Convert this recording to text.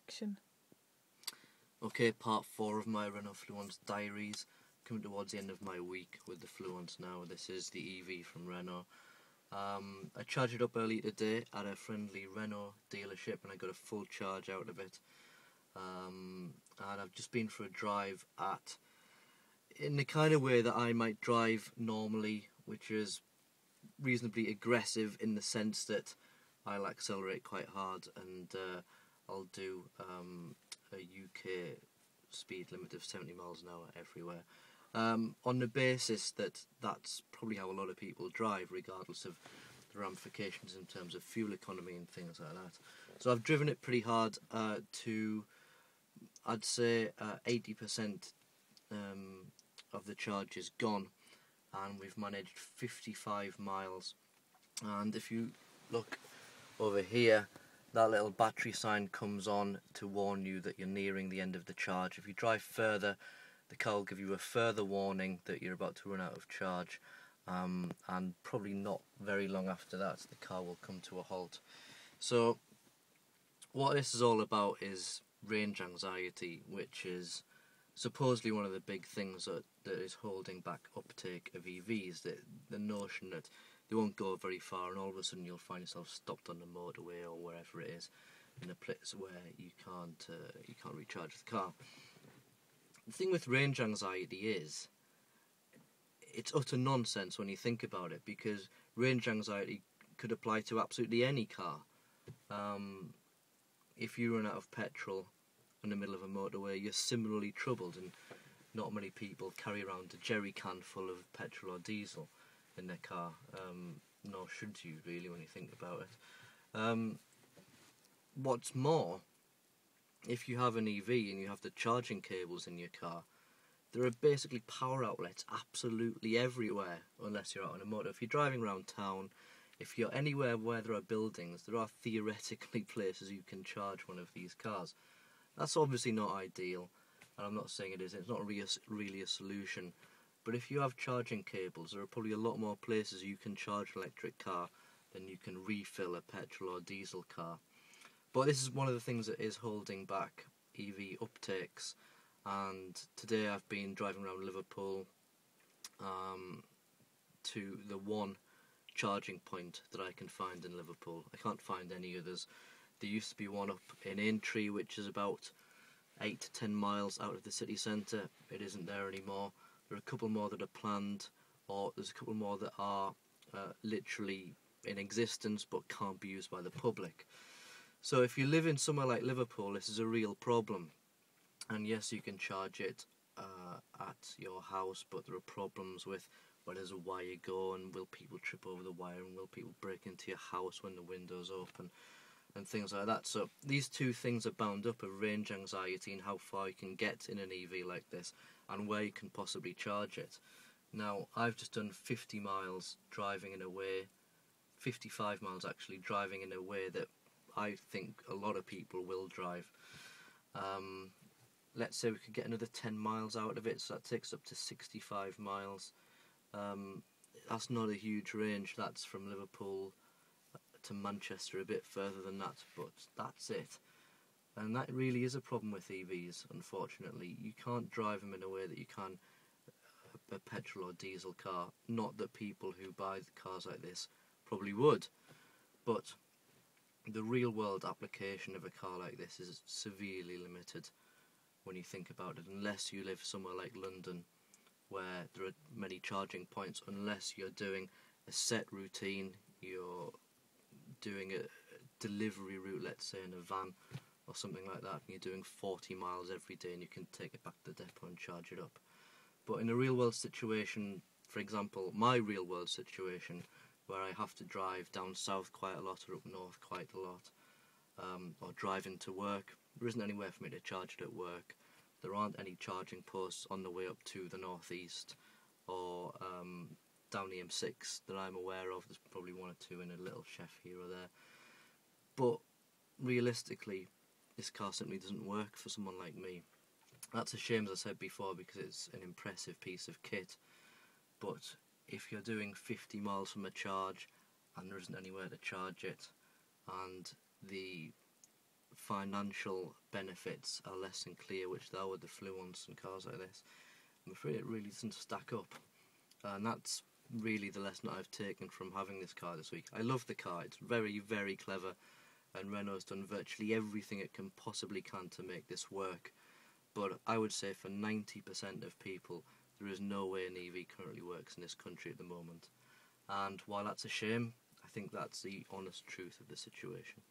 action. Okay, part 4 of my Renault Fluence Diaries. Coming towards the end of my week with the Fluence now. This is the EV from Renault. I charged it up early today at a friendly Renault dealership and I got a full charge out of it. And I've just been for a drive in the kind of way that I might drive normally, which is reasonably aggressive in the sense that I'll accelerate quite hard and I'll do a UK speed limit of 70 miles an hour everywhere, on the basis that that's probably how a lot of people drive, regardless of the ramifications in terms of fuel economy and things like that. So I've driven it pretty hard to, I'd say, 80% of the charge is gone, and we've managed 55 miles. And if you look over here, that little battery sign comes on to warn you that you're nearing the end of the charge. If you drive further, the car will give you a further warning that you're about to run out of charge, and probably not very long after that the car will come to a halt. So what this is all about is range anxiety, which is supposedly one of the big things that is holding back uptake of EVs, the notion that they won't go very far and all of a sudden you'll find yourself stopped on the motorway or wherever it is, in a place where you can't recharge the car. The thing with range anxiety is, it's utter nonsense when you think about it, because range anxiety could apply to absolutely any car. If you run out of petrol in the middle of a motorway, you're similarly troubled, and not many people carry around a jerry can full of petrol or diesel in their car, nor should you really when you think about it. What's more, if you have an EV and you have the charging cables in your car, there are basically power outlets absolutely everywhere, unless you're out on a motor. If you're driving around town, if you're anywhere where there are buildings, there are theoretically places you can charge one of these cars. That's obviously not ideal, and I'm not saying it is, it's not really a solution. But if you have charging cables, there are probably a lot more places you can charge an electric car than you can refill a petrol or diesel car. But this is one of the things that is holding back EV uptakes. And today I've been driving around Liverpool to the one charging point that I can find in Liverpool. I can't find any others. There used to be one up in Aintree, which is about 8 to 10 miles out of the city centre. It isn't there anymore. There are a couple more that are planned, or there's a couple more that are literally in existence but can't be used by the public. So if you live in somewhere like Liverpool, this is a real problem. And yes, you can charge it at your house, but there are problems with where does a wire go, and will people trip over the wire, and will people break into your house when the window's open, and things like that. So these two things are bound up of range anxiety and how far you can get in an EV like this, and where you can possibly charge it. Now, I've just done 50 miles driving in a way, 55 miles actually, driving in a way that I think a lot of people will drive. Let's say we could get another 10 miles out of it, so that takes up to 65 miles. That's not a huge range. That's from Liverpool to Manchester, a bit further than that, but that's it. And that really is a problem with EVs, unfortunately. You can't drive them in a way that you can a petrol or diesel car. Not that people who buy cars like this probably would, but the real world application of a car like this is severely limited when you think about it, unless you live somewhere like London where there are many charging points, unless you're doing a set routine, you're doing a delivery route, let's say in a van or something like that, and you're doing 40 miles every day and you can take it back to the depot and charge it up. But in a real world situation, for example, my real world situation, where I have to drive down south quite a lot or up north quite a lot, or drive into work, there isn't anywhere for me to charge it at work. There aren't any charging posts on the way up to the northeast or down the M6 that I'm aware of. There's probably one or two in a little chef here or there. But realistically, this car simply doesn't work for someone like me. That's a shame, as I said before, because it's an impressive piece of kit. But if you're doing 50 miles from a charge and there isn't anywhere to charge it, and the financial benefits are less than clear, which they are with the Fluence and cars like this, I'm afraid it really doesn't stack up. And that's really the lesson I've taken from having this car this week. I love the car, it's very, very clever, and Renault's done virtually everything it can possibly can to make this work. But I would say for 90% of people, there is no way an EV currently works in this country at the moment. And while that's a shame, I think that's the honest truth of the situation.